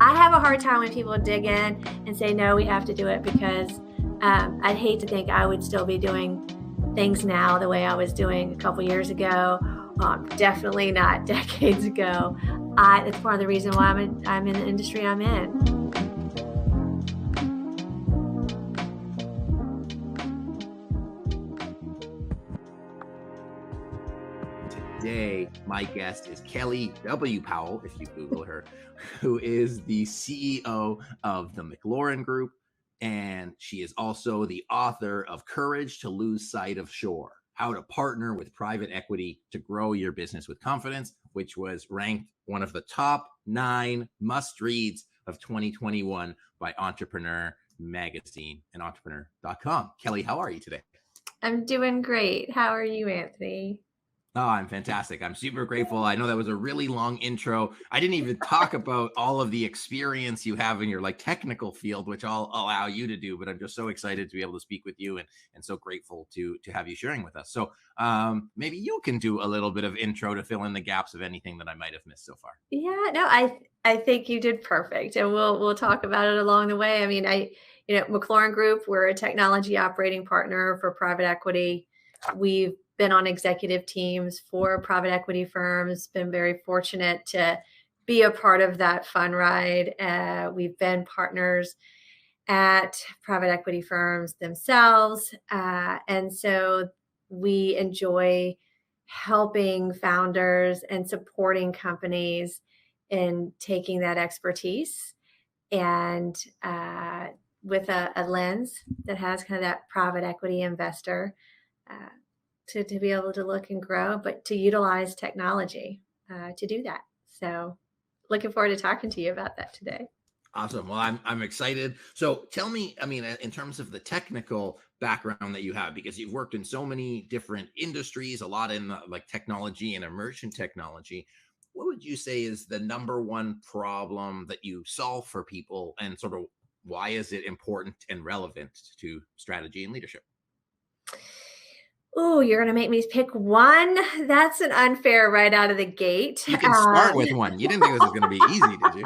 I have a hard time when people dig in and say, no, we have to do it, because I'd hate to think I would still be doing things now the way I was doing a couple years ago. Definitely not decades ago. It's part of the reason why I'm in the industry I'm in. Today, my guest is Kelley W. Powell, if you Google her, who is the CEO of the MacLaurin Group, and she is also the author of Courage to Lose Sight of Shore: How to Partner with Private Equity to Grow Your Business with Confidence, which was ranked one of the top 9 must-reads of 2021 by Entrepreneur Magazine and Entrepreneur.com. Kelley, how are you today? I'm doing great. How are you, Anthony? Oh, I'm fantastic. I'm super grateful. I know that was a really long intro. I didn't even talk about all of the experience you have in your technical field, which I'll allow you to do, but I'm just so excited to be able to speak with you and so grateful to have you sharing with us. So maybe you can do a little bit of intro to fill in the gaps of anything that I might have missed so far. Yeah, no, I think you did perfect, and we'll talk about it along the way. I mean, MacLaurin Group, we're a technology operating partner for private equity. We've been on executive teams for private equity firms, been very fortunate to be a part of that fun ride. We've been partners at private equity firms themselves. And so we enjoy helping founders and supporting companies in taking that expertise and with a lens that has kind of that private equity investor to be able to look and grow, but to utilize technology to do that. So looking forward to talking to you about that today. Awesome. Well, I'm excited. So tell me, I mean, in terms of the technical background that you have, because you've worked in so many different industries, a lot in technology and immersion technology, what would you say is the number one problem that you solve for people, and sort of why is it important and relevant to strategy and leadership? Oh, you're going to make me pick one? That's an unfair right out of the gate. You can start with one. You didn't think this was going to be easy, did you?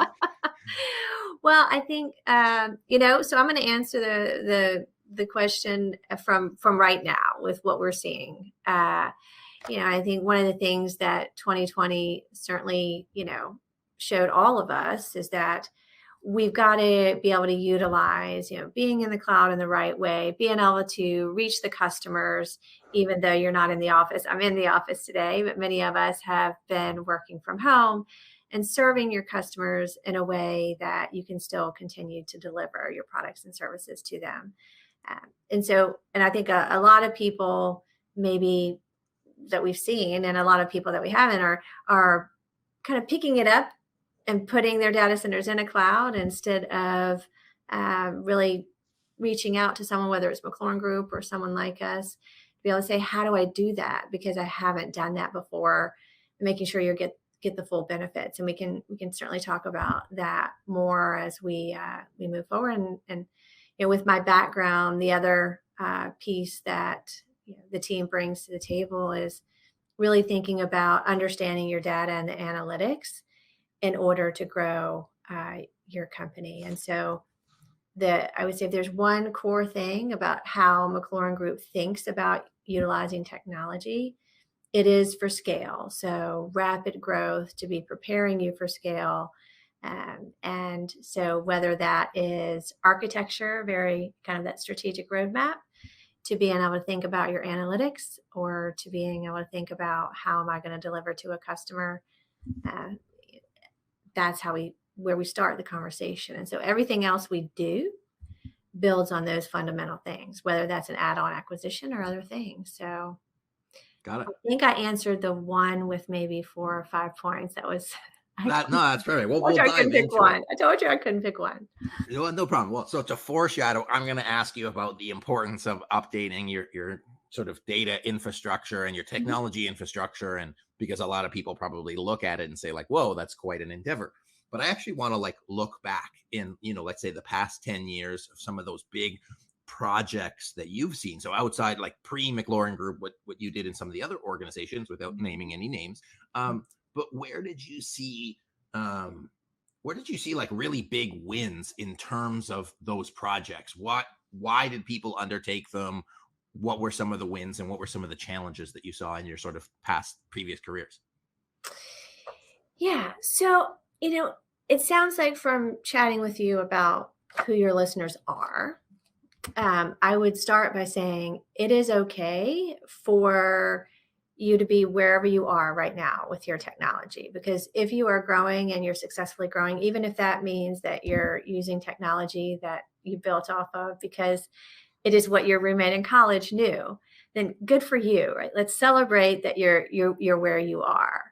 Well, I think, so I'm going to answer the question from right now with what we're seeing. I think one of the things that 2020 certainly, showed all of us is that we've got to be able to utilize, being in the cloud in the right way, being able to reach the customers, even though you're not in the office. I'm in the office today, but many of us have been working from home, and serving your customers in a way that you can still continue to deliver your products and services to them. And I think a lot of people maybe that we've seen, and a lot of people that we haven't, are kind of picking it up and putting their data centers in a cloud instead of really reaching out to someone, whether it's MacLaurin Group or someone like us, to be able to say, how do I do that? Because I haven't done that before, making sure you get the full benefits. And we can certainly talk about that more as we move forward. And with my background, the other piece that the team brings to the table is really thinking about understanding your data and the analytics in order to grow your company. And so I would say if there's one core thing about how MacLaurin Group thinks about utilizing technology, it is for scale. So rapid growth, to be preparing you for scale. And so whether that is architecture, very kind of that strategic roadmap, to being able to think about your analytics, or to being able to think about how am I going to deliver to a customer, that's where we start the conversation. And so everything else we do builds on those fundamental things, whether that's an add-on acquisition or other things. So got it. I think I answered the one with maybe 4 or 5 points. That's perfect. We'll I dive couldn't pick into one. it. I told you I couldn't pick one. No problem. Well, so to foreshadow, I'm going to ask you about the importance of updating your sort of data infrastructure and your technology infrastructure, and because a lot of people probably look at it and say whoa, that's quite an endeavor. But I actually want to look back in, let's say the past 10 years of some of those big projects that you've seen. So outside pre-MacLaurin Group, what you did in some of the other organizations, without naming any names. But where did you see where did you see like really big wins in terms of those projects? Why did people undertake them? What were some of the wins and what were some of the challenges that you saw in your sort of past previous careers? Yeah. So, it sounds like from chatting with you about who your listeners are, I would start by saying it is okay for you to be wherever you are right now with your technology. Because if you are growing and you're successfully growing, even if that means that you're using technology that you built off of because it is what your roommate in college knew, then good for you, right? Let's celebrate that you're where you are.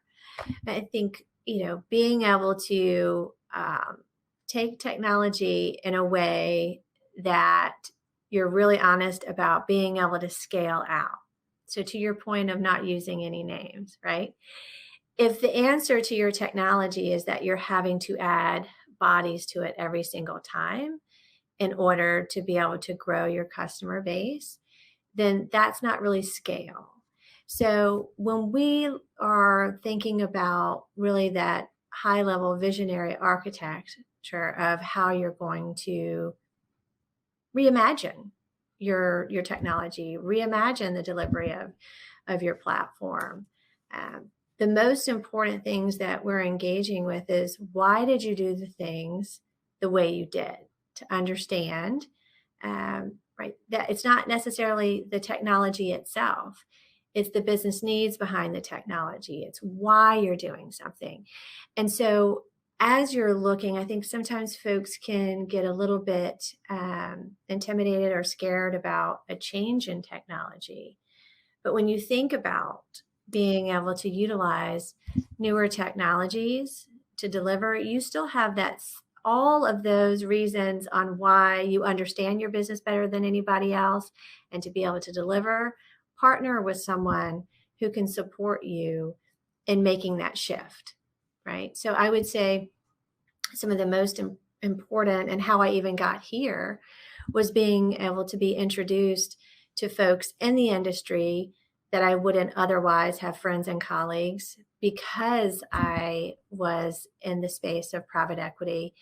I think, being able to take technology in a way that you're really honest about being able to scale out. So, to your point of not using any names, right? If the answer to your technology is that you're having to add bodies to it every single time in order to be able to grow your customer base, then that's not really scale. So when we are thinking about really that high level visionary architecture of how you're going to reimagine your technology, reimagine the delivery of your platform. The most important things that we're engaging with is why did you do the things the way you did to understand, right? That it's not necessarily the technology itself. It's the business needs behind the technology. It's why you're doing something. And so as you're looking, I think sometimes folks can get a little bit intimidated or scared about a change in technology. But when you think about being able to utilize newer technologies to deliver, you still have all of those reasons on why you understand your business better than anybody else, and to be able to deliver, partner with someone who can support you in making that shift, right? So I would say some of the most important, and how I even got here, was being able to be introduced to folks in the industry that I wouldn't otherwise have friends and colleagues, because I was in the space of private equity.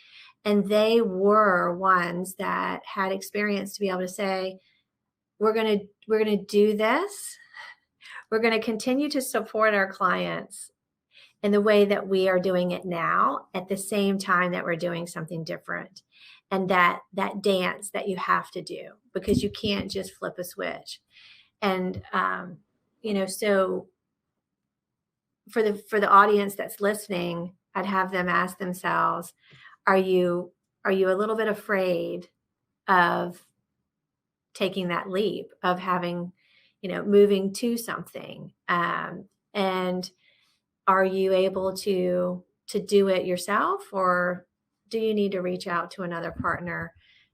And they were ones that had experience to be able to say, we're going to do this. We're going to continue to support our clients in the way that we are doing it now, at the same time that we're doing something different. And that dance that you have to do, because you can't just flip a switch. And, so for the audience that's listening, I'd have them ask themselves, are you a little bit afraid of taking that leap, of having, moving to something? And are you able to do it yourself, or do you need to reach out to another partner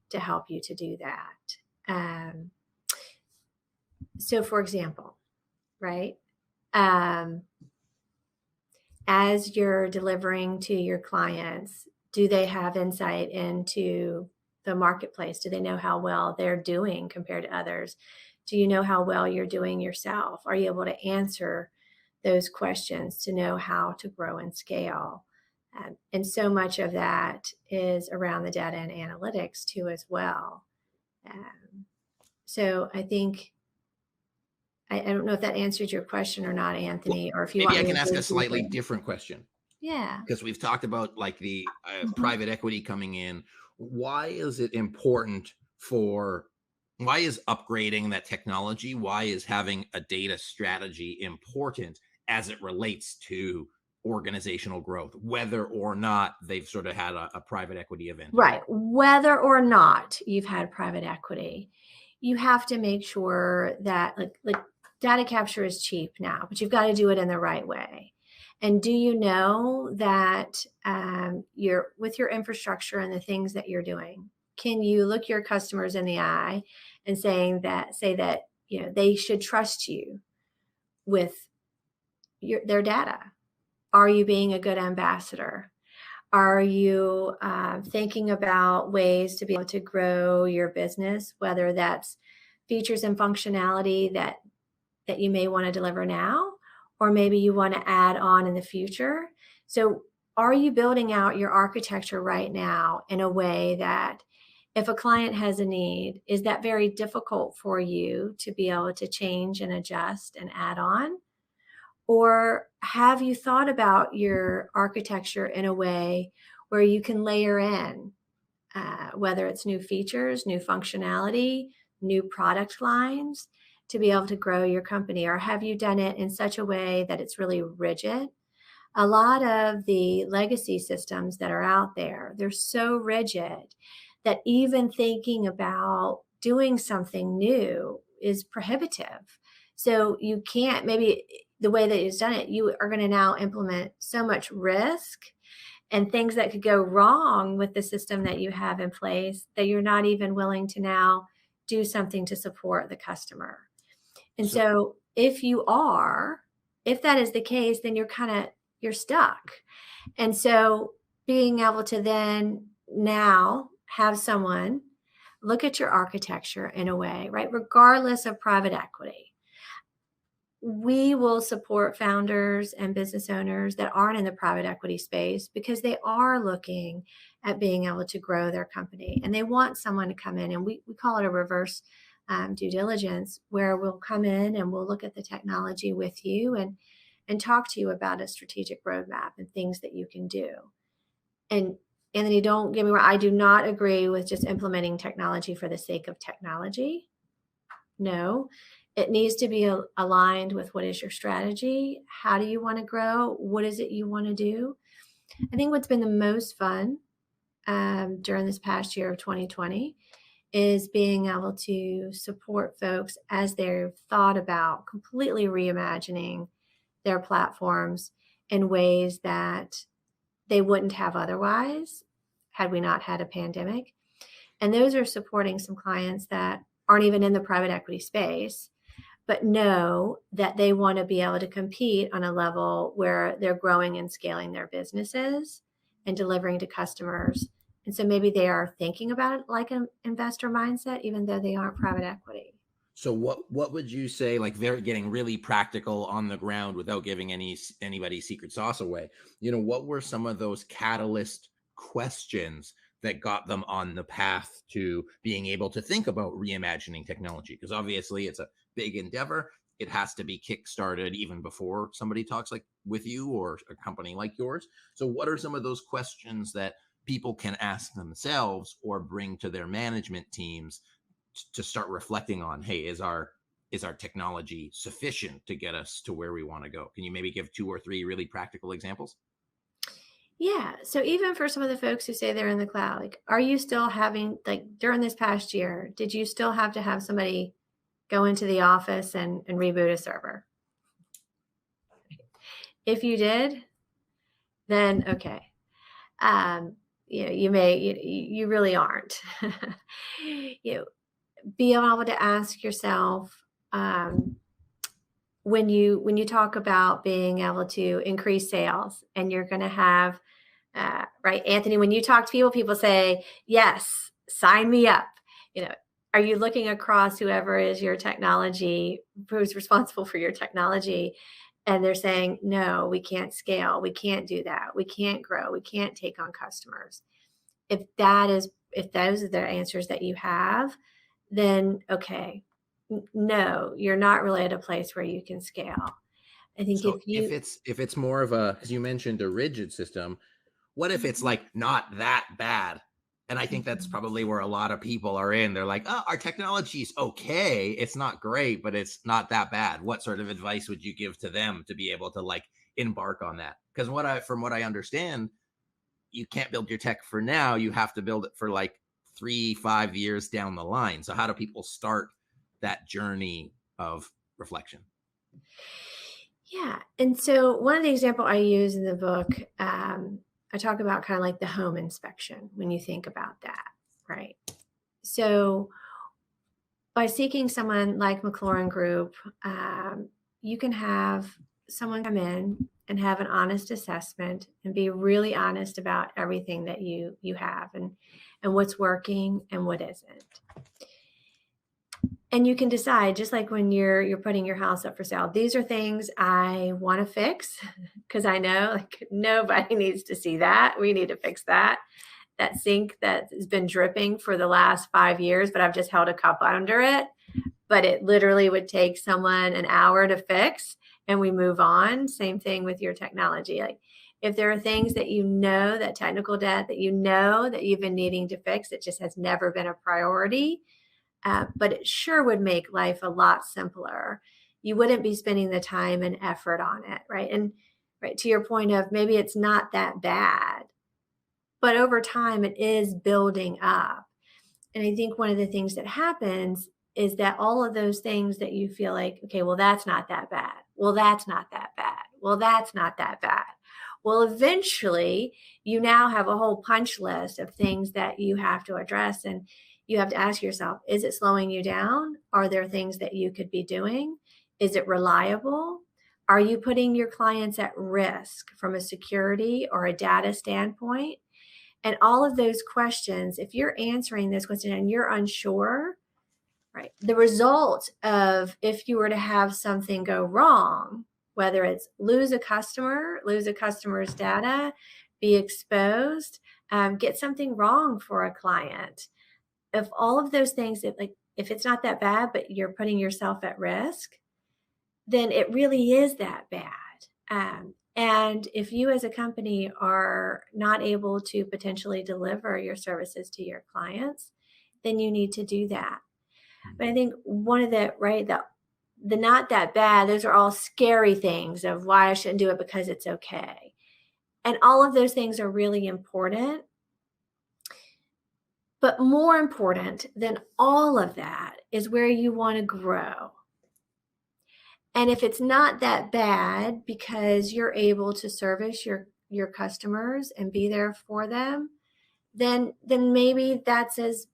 to help you to do that? So for example, right? As you're delivering to your clients, do they have insight into the marketplace? Do they know how well they're doing compared to others? Do you know how well you're doing yourself? Are you able to answer those questions to know how to grow and scale? And so much of that is around the data and analytics too, as well. So I think, I don't know if that answered your question or not, Anthony, or if you Maybe want I me can to ask go a slightly deeper. different question, Yeah. because we've talked about like the Mhm. private equity coming in. Why is it important for, why is upgrading that technology, why is having a data strategy important as it relates to organizational growth, whether or not they've sort of had a private equity event Right. already? Whether or not you've had private equity, you have to make sure that like data capture is cheap now, but you've got to do it in the right way. And do you know that you're with your infrastructure and the things that you're doing? Can you look your customers in the eye and say that they should trust you with their data? Are you being a good ambassador? Are you thinking about ways to be able to grow your business, whether that's features and functionality that you may want to deliver now, or maybe you want to add on in the future? So are you building out your architecture right now in a way that if a client has a need, is that very difficult for you to be able to change and adjust and add on? Or have you thought about your architecture in a way where you can layer in, whether it's new features, new functionality, new product lines to be able to grow your company? Or have you done it in such a way that it's really rigid? A lot of the legacy systems that are out there, they're so rigid that even thinking about doing something new is prohibitive. So you can't, maybe the way that you've done it, you are going to now implement so much risk and things that could go wrong with the system that you have in place that you're not even willing to now do something to support the customer. And so if that is the case, then you're stuck. And so being able to then now have someone look at your architecture in a way, right? Regardless of private equity, we will support founders and business owners that aren't in the private equity space because they are looking at being able to grow their company and they want someone to come in, and we call it a reverse due diligence, where we'll come in and we'll look at the technology with you and talk to you about a strategic roadmap and things that you can do. And Anthony, don't get me wrong, I do not agree with just implementing technology for the sake of technology. No, it needs to be aligned with what is your strategy. How do you want to grow? What is it you want to do? I think what's been the most fun during this past year of 2020 is being able to support folks as they've thought about completely reimagining their platforms in ways that they wouldn't have otherwise had we not had a pandemic. And those are supporting some clients that aren't even in the private equity space, but know that they want to be able to compete on a level where they're growing and scaling their businesses and delivering to customers. And so maybe they are thinking about it like an investor mindset, even though they aren't private equity. So what would you say, like they're getting really practical on the ground without giving anybody's secret sauce away? What were some of those catalyst questions that got them on the path to being able to think about reimagining technology? Because obviously it's a big endeavor. It has to be kickstarted even before somebody talks like with you or a company like yours. So what are some of those questions that people can ask themselves or bring to their management teams to start reflecting on, hey, is our technology sufficient to get us to where we want to go? Can you maybe give 2 or 3 really practical examples? Yeah. So even for some of the folks who say they're in the cloud, like, are you still having, like during this past year, did you still have to have somebody go into the office and reboot a server? If you did, then okay. You really aren't. Be able to ask yourself, when you talk about being able to increase sales and you're going to have, right, Anthony, when you talk to people say, yes, sign me up. Are you looking across whoever is your technology, who's responsible for your technology, and they're saying, no, we can't scale, we can't do that, we can't grow, we can't take on customers? If those are the answers that you have, then okay, no, you're not really at a place where you can scale. I think So if it's more of a, because you mentioned a rigid system, what if it's like not that bad? And I think that's probably where a lot of people are in. They're like, oh, our technology's okay. It's not great, but it's not that bad. What sort of advice would you give to them to be able to like embark on that? Because from what I understand, you can't build your tech for now. You have to build it for like 3-5 years down the line. So how do people start that journey of reflection? Yeah. And so one of the examples I use in the book, I talk about kind of like the home inspection when you think about that, right? So by seeking someone like MacLaurin Group, you can have someone come in and have an honest assessment and be really honest about everything that you have and what's working and what isn't. And you can decide, just like when you're putting your house up for sale, these are things I want to fix because I know like nobody needs to see that. We need to fix that. That sink that has been dripping for the last 5 years, but I've just held a cup under it. But it literally would take someone an hour to fix and we move on. Same thing with your technology. Like if there are things that that technical debt that that you've been needing to fix, it just has never been a priority. But it sure would make life a lot simpler. You wouldn't be spending the time and effort on it, right? And right to your point of maybe it's not that bad, but over time it is building up. And I think one of the things that happens is that all of those things that you feel like, okay, well, that's not that bad. Well, that's not that bad. Well, that's not that bad. Well, eventually, you now have a whole punch list of things that you have to address. And you have to ask yourself, is it slowing you down? Are there things that you could be doing? Is it reliable? Are you putting your clients at risk from a security or a data standpoint? And all of those questions, if you're answering this question and you're unsure, right, the result of if you were to have something go wrong, whether it's lose a customer's data, be exposed, get something wrong for a client. If all of those things, if it's not that bad, but you're putting yourself at risk, then it really is that bad. And if you as a company are not able to potentially deliver your services to your clients, then you need to do that. But I think one of the not that bad, those are all scary things of why I shouldn't do it because it's okay. And all of those things are really important. But more important than all of that is where you want to grow. And if it's not that bad because you're able to service your customers and be there for them, then maybe that's as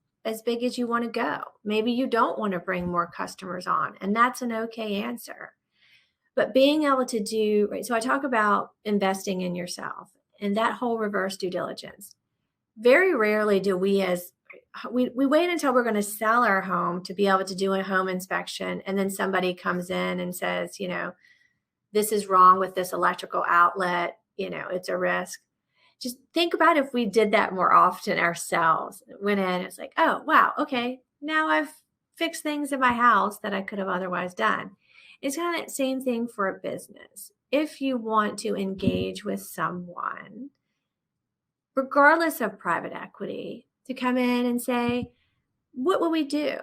big as you want to go. Maybe you don't want to bring more customers on, and that's an okay answer. But being able to do, right, so I talk about investing in yourself and that whole reverse due diligence. Very rarely do we wait until we're going to sell our home to be able to do a home inspection. And then somebody comes in and says, this is wrong with this electrical outlet. It's a risk. Just think about if we did that more often ourselves. Went in, it's like, oh, wow, okay, now I've fixed things in my house that I could have otherwise done. It's kind of that same thing for a business. If you want to engage with someone, regardless of private equity, to come in and say, what would we do?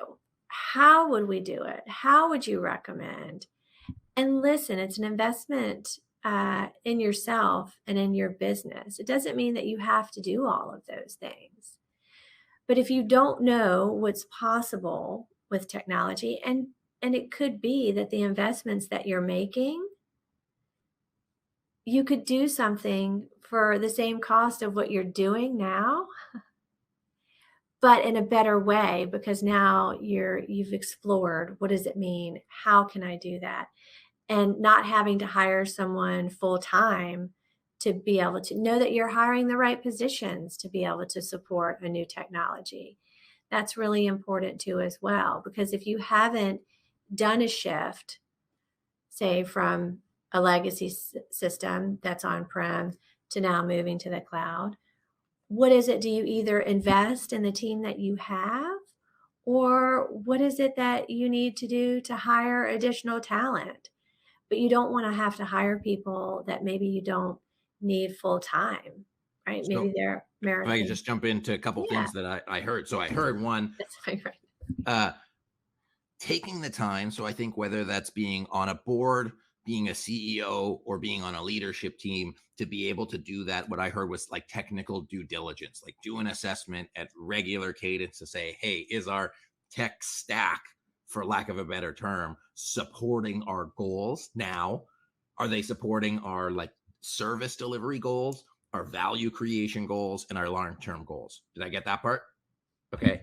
How would we do it? How would you recommend? And listen, it's an investment in yourself and in your business. It doesn't mean that you have to do all of those things. But if you don't know what's possible with technology, and it could be that the investments that you're making, you could do something for the same cost of what you're doing now, but in a better way, because now you've explored, what does it mean? How can I do that? And not having to hire someone full time to be able to know that you're hiring the right positions to be able to support a new technology. That's really important too as well, because if you haven't done a shift, say from a legacy system that's on-prem to now moving to the cloud, what is it? Do you either invest in the team that you have, or what is it that you need to do to hire additional talent? But you don't want to have to hire people that maybe you don't need full time, right? So Maybe they're if I American. could just jump into a couple Yeah, things that I heard. So I heard one, that's right. uh, taking the time. So I think whether that's being on a board, being a CEO, or being on a leadership team, to be able to do that, what I heard was like technical due diligence, like do an assessment at regular cadence to say, hey, is our tech stack, for lack of a better term, supporting our goals now? Are they supporting our like service delivery goals, our value creation goals, and our long-term goals? Did I get that part? Okay.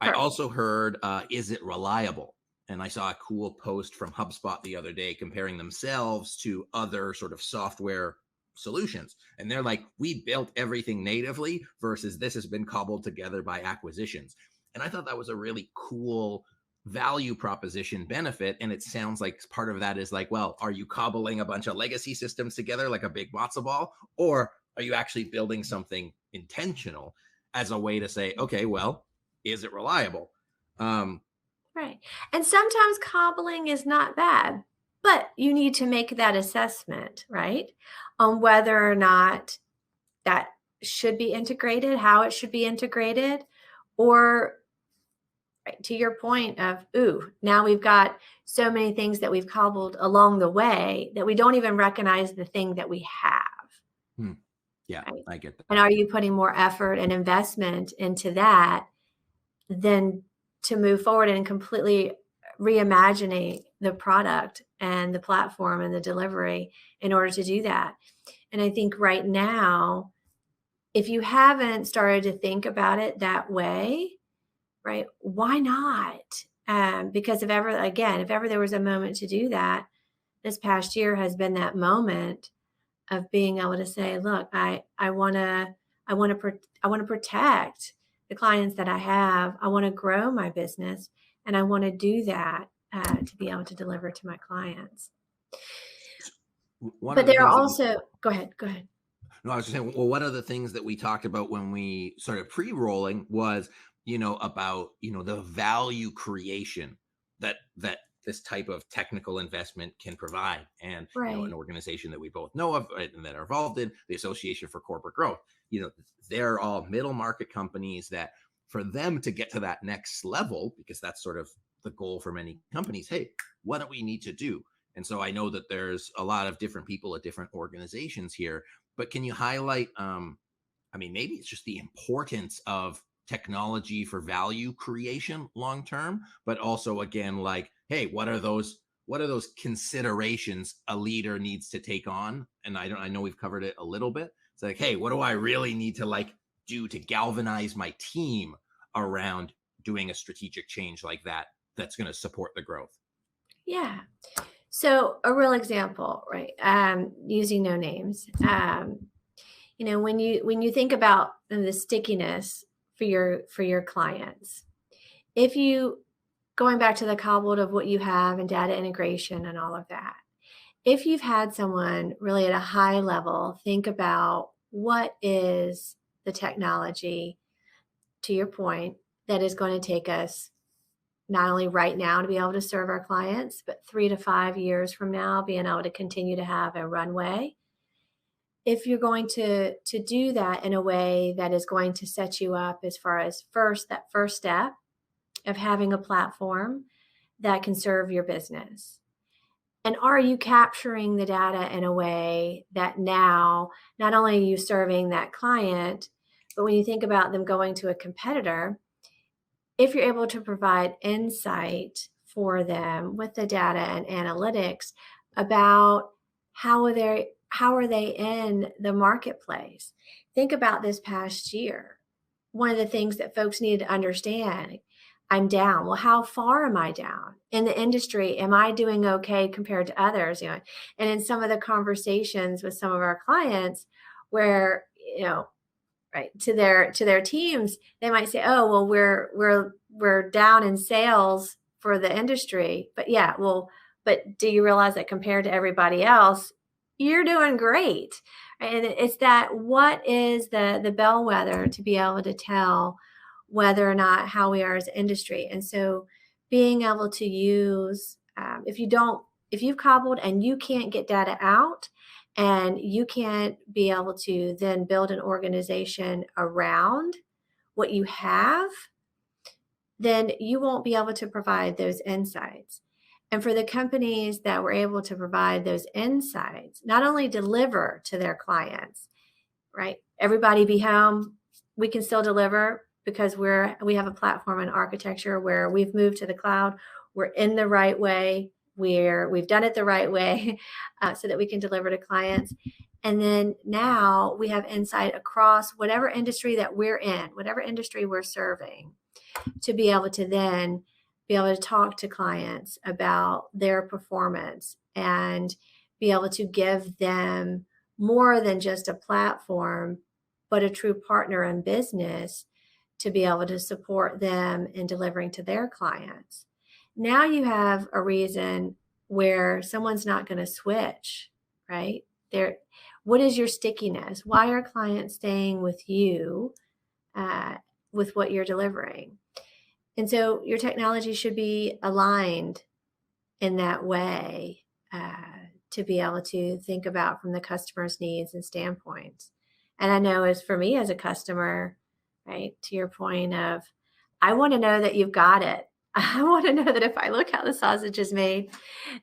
I Perfect. also heard, is it reliable? And I saw a cool post from HubSpot the other day comparing themselves to other sort of software solutions. And they're like, we built everything natively versus this has been cobbled together by acquisitions. And I thought that was a really cool value proposition benefit. And it sounds like part of that is like, well, are you cobbling a bunch of legacy systems together like a big matzo ball, or are you actually building something intentional as a way to say, okay, well, is it reliable? Right. And sometimes cobbling is not bad, but you need to make that assessment, right? On whether or not that should be integrated, how it should be integrated, or right, to your point of, ooh, now we've got so many things that we've cobbled along the way that we don't even recognize the thing that we have. Hmm. Yeah, Right. I get that. And are you putting more effort and investment into that than to move forward and completely reimagining the product and the platform and the delivery in order to do that? And I think right now, if you haven't started to think about it that way, right, why not? Because if ever, again, if ever there was a moment to do that, this past year has been that moment of being able to say, look, I want to I want to protect the clients that I have. I want to grow my business, and I want to do that to be able to deliver to my clients. One But of the there are things that also, go ahead, go ahead. No, I was just saying, well, one of the things that we talked about when we started pre-rolling was, about, the value creation that this type of technical investment can provide. And, an Right. organization that we both know of, right, and that are involved in the Association for Corporate Growth, they're all middle market companies that for them to get to that next level, because that's sort of the goal for many companies, hey, what do we need to do? And so I know that there's a lot of different people at different organizations here, but can you highlight, maybe it's just the importance of technology for value creation long term, but also again, like, hey, what are those considerations a leader needs to take on? And I know we've covered it a little bit. It's like, hey, what do I really need to like do to galvanize my team around doing a strategic change like that that's going to support the growth? Yeah. So a real example, right? Using no names. When you think about the stickiness for your clients, if you going back to the cobbled of what you have and data integration and all of that, if you've had someone really at a high level think about what is the technology, to your point, that is going to take us not only right now to be able to serve our clients, but 3 to 5 years from now, being able to continue to have a runway. If you're going to do that in a way that is going to set you up as far as that first step of having a platform that can serve your business. And are you capturing the data in a way that now not only are you serving that client, but when you think about them going to a competitor, if you're able to provide insight for them with the data and analytics about how are they in the marketplace. Think about this past year. One of the things that folks need to understand, I'm down. Well, how far am I down in the industry? Am I doing okay compared to others? And in some of the conversations with some of our clients where, right, to their teams, they might say, oh, well, we're down in sales for the industry. But yeah, well, but do you realize that compared to everybody else, you're doing great? And it's that, what is the bellwether to be able to tell whether or not how we are as an industry? And so being able to use, if you've cobbled and you can't get data out, and you can't be able to then build an organization around what you have, then you won't be able to provide those insights. And for the companies that were able to provide those insights, not only deliver to their clients, right? Everybody be home, we can still deliver because we have a platform and architecture where we've moved to the cloud. We're in the right way. We've done it the right way so that we can deliver to clients. And then now we have insight across whatever industry that we're in, whatever industry we're serving, to be able to then be able to talk to clients about their performance and be able to give them more than just a platform, but a true partner in business to be able to support them in delivering to their clients. now you have a reason where someone's not going to switch, right? What is your stickiness? Why are clients staying with you with what you're delivering? And so your technology should be aligned in that way to be able to think about from the customer's needs and standpoints. And I know as for me as a customer, right, to your point of, I want to know that you've got it. I want to know that if I look how the sausage is made,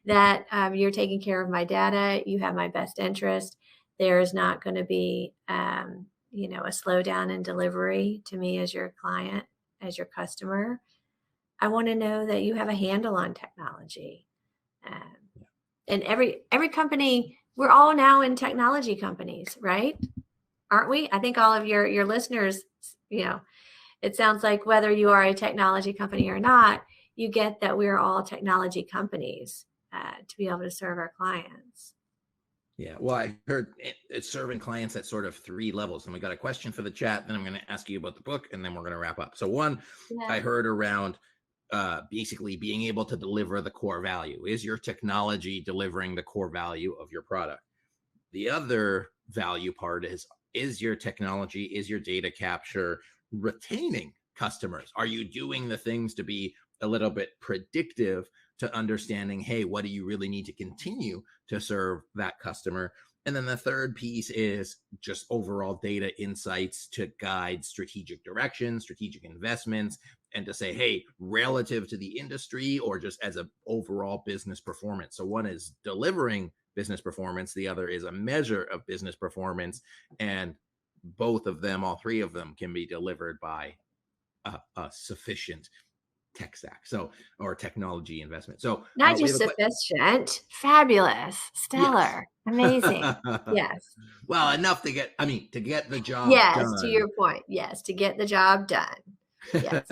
that you're taking care of my data, you have my best interest. There's not going to be, a slowdown in delivery to me as your client, as your customer. I want to know that you have a handle on technology. And every company, we're all now in technology companies, right? Aren't we? I think all of your listeners, it sounds like whether you are a technology company or not, you get that we're all technology companies to be able to serve our clients. Yeah, well, I heard it's serving clients at sort of 3 levels. And we got a question for the chat. Then I'm going to ask you about the book, and then we're going to wrap up. So one, I heard around basically being able to deliver the core value. Is your technology delivering the core value of your product? The other value part is your technology, is your data capture retaining customers? Are you doing the things to be a little bit predictive to understanding, hey, what do you really need to continue to serve that customer? And then the third piece is just overall data insights to guide strategic direction, strategic investments, and to say, hey, relative to the industry or just as an overall business performance. So one is delivering business performance. The other is a measure of business performance. And both of them, all three of them, can be delivered by a sufficient tech stack, or technology investment. So not just sufficient, fabulous, stellar, yes. Amazing. Yes. Well, enough to get the job done. Yes, to your point. Yes, to get the job done. Yes.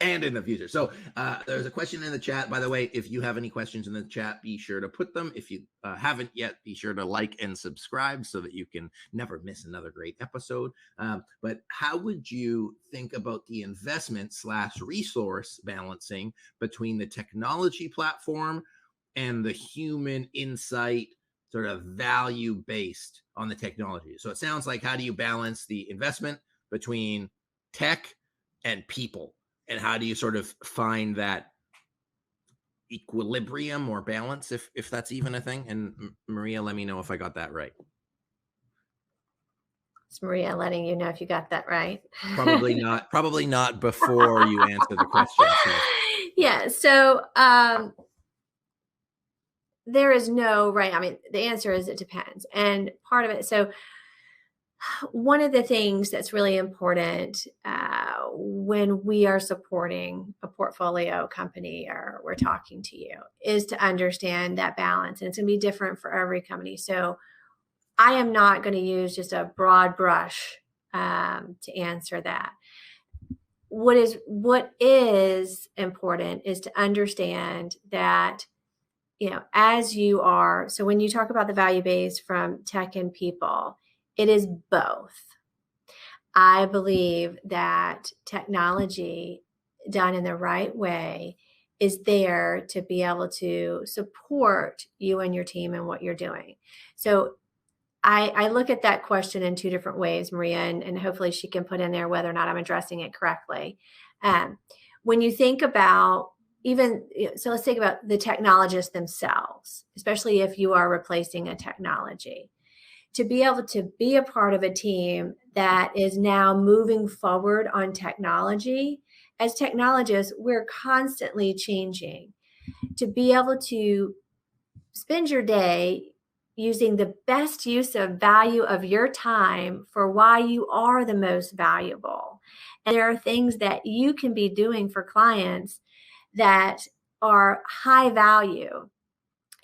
And in the future. So there's a question in the chat. By the way, if you have any questions in the chat, be sure to put them. If you haven't yet, be sure to like and subscribe so that you can never miss another great episode. But how would you think about the investment/resource balancing between the technology platform and the human insight sort of value based on the technology? So it sounds like, how do you balance the investment between tech and people, and how do you sort of find that equilibrium or balance, if that's even a thing? And Maria, let me know if I got that right. It's Maria letting you know if you got that right. Probably not before you answer the question. So. Yeah. So there is no right. I mean, the answer is it depends. And part of it, so one of the things that's really important when we are supporting a portfolio company or we're talking to you is to understand that balance. And it's going to be different for every company. So I am not going to use just a broad brush to answer that. What is important is to understand that, as you are, so when you talk about the value base from tech and people, it is both. I believe that technology done in the right way is there to be able to support you and your team and what you're doing. So I look at that question in two different ways, Maria, and hopefully she can put in there whether or not I'm addressing it correctly. When you think about so let's think about the technologists themselves, especially if you are replacing a technology. To be able to be a part of a team that is now moving forward on technology. As technologists, we're constantly changing. To be able to spend your day using the best use of value of your time for why you are the most valuable. And there are things that you can be doing for clients that are high value.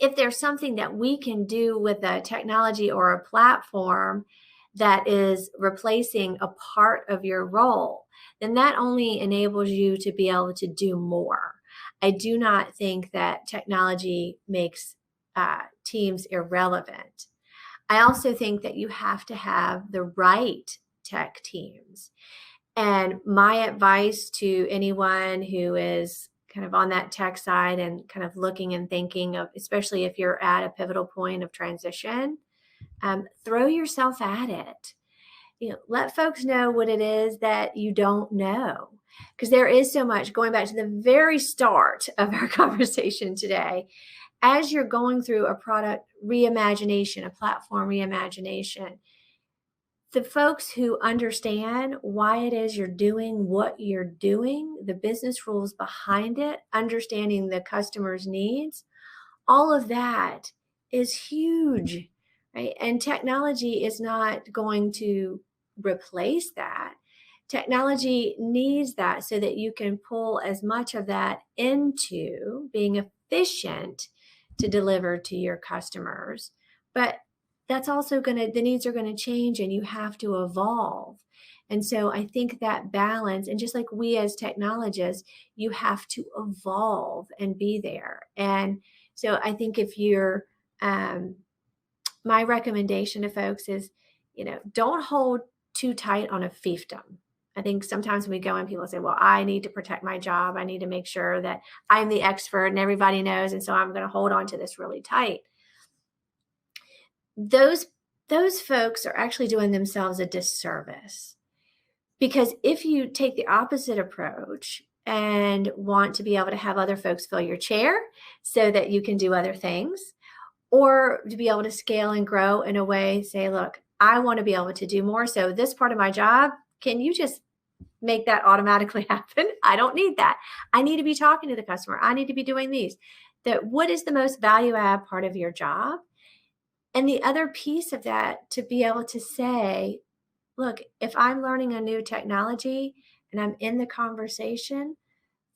If there's something that we can do with a technology or a platform that is replacing a part of your role, then that only enables you to be able to do more. I do not think that technology makes teams irrelevant. I also think that you have to have the right tech teams. And my advice to anyone who is kind of on that tech side and kind of looking and thinking of, especially if you're at a pivotal point of transition, throw yourself at it. Let folks know what it is that you don't know, because there is so much. Going back to the very start of our conversation today, as you're going through a product reimagination, a platform reimagination, the folks who understand why it is you're doing what you're doing, the business rules behind it, understanding the customer's needs, all of that is huge, right? And technology is not going to replace that. Technology needs that so that you can pull as much of that into being efficient to deliver to your customers. But that's also the needs are going to change and you have to evolve. And so I think that balance, and just like we as technologists, you have to evolve and be there. And so I think if you're, my recommendation to folks is, don't hold too tight on a fiefdom. I think sometimes when we go and people say, well, I need to protect my job. I need to make sure that I'm the expert and everybody knows. And so I'm going to hold on to this really tight. Those folks are actually doing themselves a disservice, because if you take the opposite approach and want to be able to have other folks fill your chair so that you can do other things, or to be able to scale and grow in a way, say, look, I want to be able to do more. So this part of my job, can you just make that automatically happen? I don't need that. I need to be talking to the customer. I need to be doing these. What is the most value add part of your job? And the other piece of that, to be able to say, look, if I'm learning a new technology and I'm in the conversation,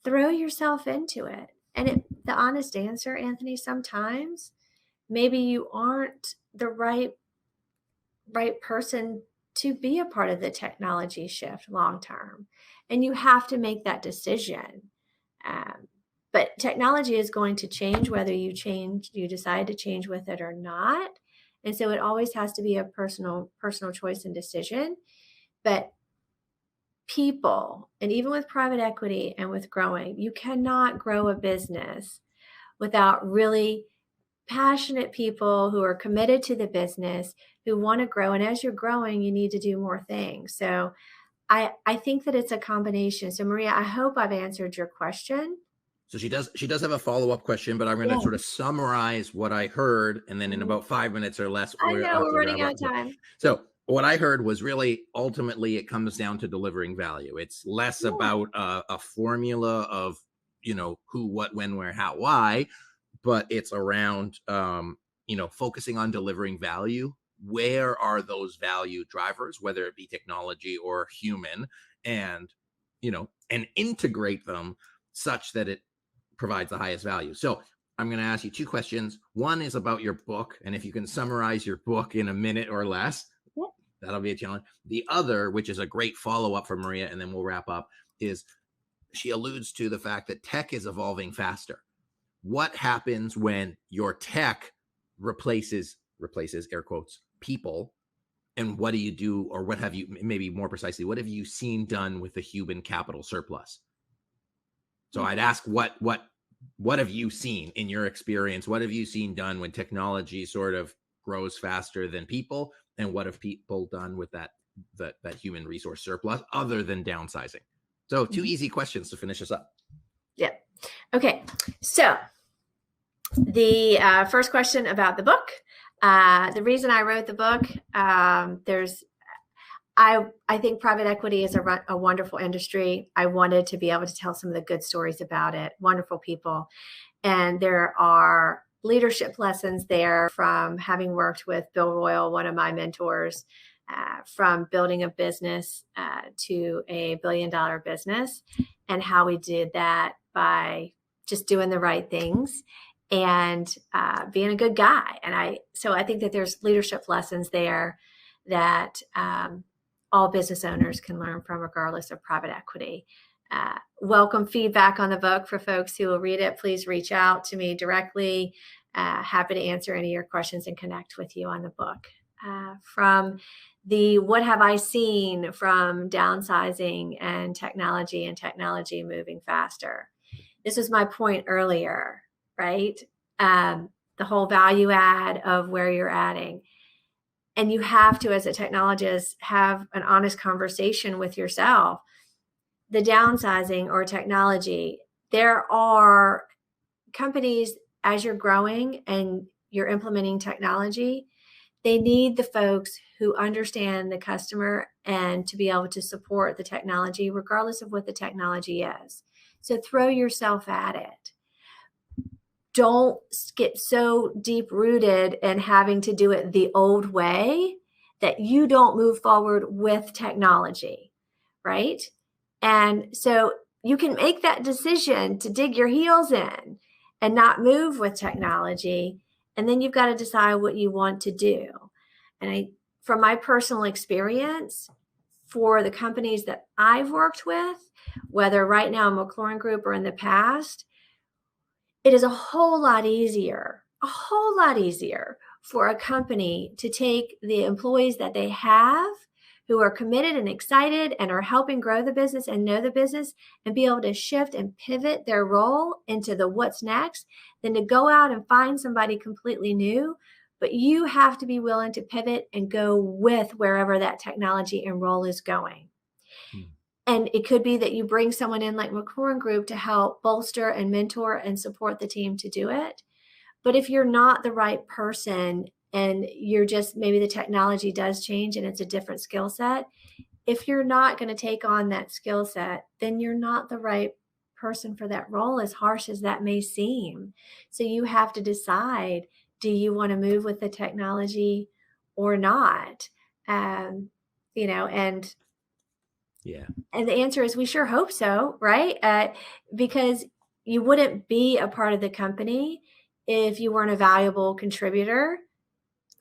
throw yourself into it. And the honest answer, Anthony, sometimes maybe you aren't the right person to be a part of the technology shift long term. And you have to make that decision. But technology is going to change whether you decide to change with it or not. And so it always has to be a personal choice and decision. But people, and even with private equity and with growing, you cannot grow a business without really passionate people who are committed to the business, who want to grow. And as you're growing, you need to do more things. So I think that it's a combination. So Maria, I hope I've answered your question. So she does have a follow-up question, but I'm going to sort of summarize what I heard, and then in about 5 minutes or less, I know we're running out of time. So what I heard was really, ultimately, it comes down to delivering value. It's less about a formula of, who, what, when, where, how, why, but it's around, focusing on delivering value. Where are those value drivers, whether it be technology or human, and integrate them such that it provides the highest value. So I'm going to ask you two questions. One is about your book, and if you can summarize your book in a minute or less, that'll be a challenge. The other, which is a great follow-up for Maria, and then we'll wrap up, is she alludes to the fact that tech is evolving faster. What happens when your tech replaces, air quotes, people? And what do you do, or what have you, maybe more precisely, what have you seen done with the human capital surplus? So I'd ask, what have you seen in your experience? What have you seen done when technology sort of grows faster than people? And what have people done with that human resource surplus, other than downsizing? So two easy questions to finish us up. Yeah. Okay. So the first question about the book. The reason I wrote the book, I think private equity is a wonderful industry. I wanted to be able to tell some of the good stories about it, wonderful people. And there are leadership lessons there from having worked with Bill Royal, one of my mentors, from building a business to a $1 billion business, and how we did that by just doing the right things and being a good guy. And so I think that there's leadership lessons there that all business owners can learn from, regardless of private equity. Welcome feedback on the book for folks who will read it. Please reach out to me directly. Happy to answer any of your questions and connect with you on the book. From the what have I seen from downsizing and technology moving faster. this is my point earlier, right? The whole value add of where you're adding. And you have to, as a technologist, have an honest conversation with yourself. The downsizing or technology, there are companies, as you're growing and you're implementing technology, they need the folks who understand the customer and to be able to support the technology, regardless of what the technology is. So throw yourself at it. Don't get so deep rooted in having to do it the old way that you don't move forward with technology, right? And so you can make that decision to dig your heels in and not move with technology. And then you've got to decide what you want to do. And from my personal experience, for the companies that I've worked with, whether right now MacLaurin Group or in the past, it is a whole lot easier for a company to take the employees that they have who are committed and excited and are helping grow the business and know the business and be able to shift and pivot their role into the what's next than to go out and find somebody completely new. But you have to be willing to pivot and go with wherever that technology and role is going. And it could be that you bring someone in like MacLaurin Group to help bolster and mentor and support the team to do it. But if you're not the right person and you're just, maybe the technology does change and it's a different skill set, if you're not going to take on that skill set, then you're not the right person for that role, as harsh as that may seem. So you have to decide, do you want to move with the technology or not? You know, and yeah. And the answer is we sure hope so, right? Because you wouldn't be a part of the company if you weren't a valuable contributor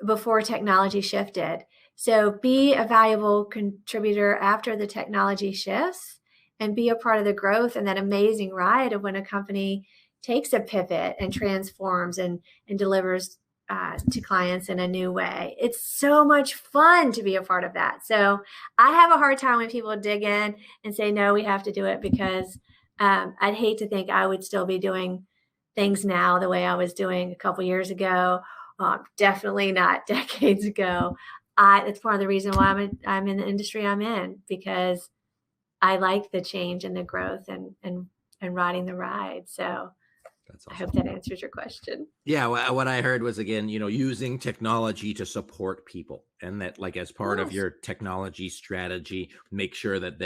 before technology shifted. So be a valuable contributor after the technology shifts and be a part of the growth and that amazing ride of when a company takes a pivot and transforms and delivers to clients in a new way. It's so much fun to be a part of that. So I have a hard time when people dig in and say, no, we have to do it, because I'd hate to think I would still be doing things now the way I was doing a couple years ago. Definitely not decades ago. It's part of the reason why I'm in the industry I'm in, because I like the change and the growth and riding the ride. So that's awesome. I hope that answers your question. Yeah, what I heard was, again, using technology to support people, and that, like, as part of your technology strategy, make sure that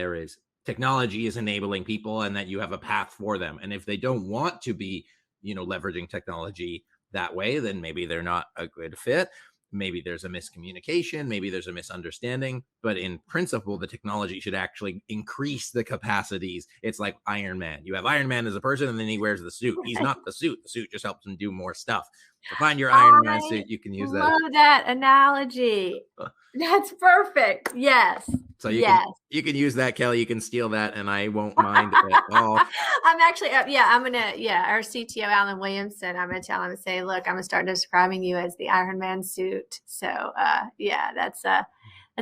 technology is enabling people and that you have a path for them. And if they don't want to be, leveraging technology that way, then maybe they're not a good fit. Maybe there's a miscommunication, maybe there's a misunderstanding, but in principle, the technology should actually increase the capacities. It's like Iron Man. You have Iron Man as a person, and then he wears the suit. He's not the suit. The suit just helps him do more stuff. So find your Iron Man suit. You can use that. I love that analogy. That's perfect. Yes. So you can use that, Kelley. You can steal that, and I won't mind at all. I'm actually, our CTO, Alan Williamson, I'm going to tell him and say, look, I'm going to start describing you as the Iron Man suit. So that's an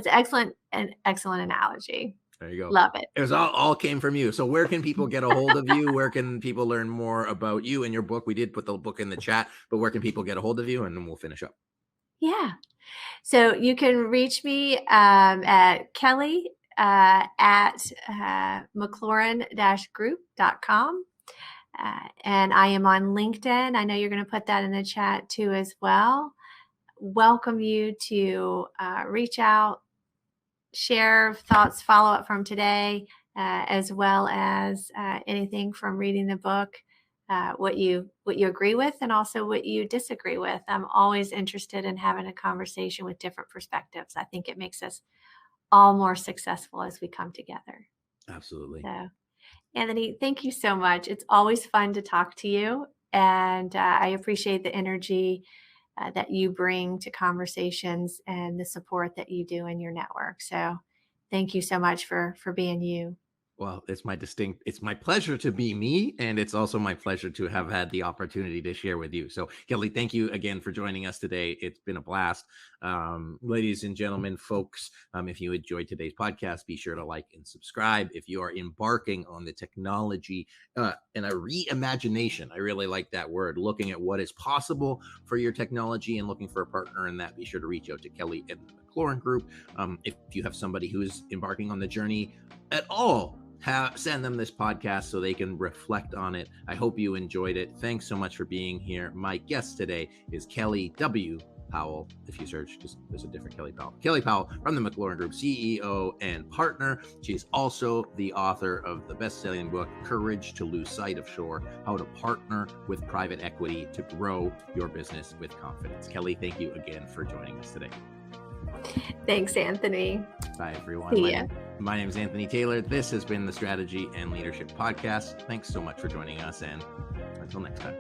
excellent analogy. There you go. Love it. It was all came from you. So where can people get a hold of you? Where can people learn more about you and your book? We did put the book in the chat, but where can people get a hold of you? And then we'll finish up. Yeah. So you can reach me at Kelley at MacLaurin-group.com. And I am on LinkedIn. I know you're going to put that in the chat too as well. Welcome you to reach out, share thoughts, follow up from today, as well as anything from reading the book. What you agree with and also what you disagree with. I'm always interested in having a conversation with different perspectives. I think it makes us all more successful as we come together. Absolutely. So, Anthony, thank you so much. It's always fun to talk to you, and I appreciate the energy that you bring to conversations and the support that you do in your network. So thank you so much for being you. Well, it's my pleasure to be me, and it's also my pleasure to have had the opportunity to share with you. So, Kelley, thank you again for joining us today. It's been a blast. Ladies and gentlemen, folks, if you enjoyed today's podcast, be sure to like and subscribe. If you are embarking on the technology and a reimagination, I really like that word, looking at what is possible for your technology and looking for a partner in that, be sure to reach out to Kelley and the MacLaurin Group. If you have somebody who is embarking on the journey at all, send them this podcast so they can reflect on it. I hope you enjoyed it. Thanks so much for being here. My guest today is Kelley W. Powell. If you search, just there's a different Kelley Powell. Kelley Powell from the MacLaurin Group, CEO and partner. She's also the author of the best-selling book, Courage to Lose Sight of Shore, How to Partner with Private Equity to Grow Your Business with Confidence. Kelley, thank you again for joining us today. Thanks, Anthony. Bye, everyone. My name is Anthony Taylor. This has been the Strategy and Leadership Podcast. Thanks so much for joining us, and until next time.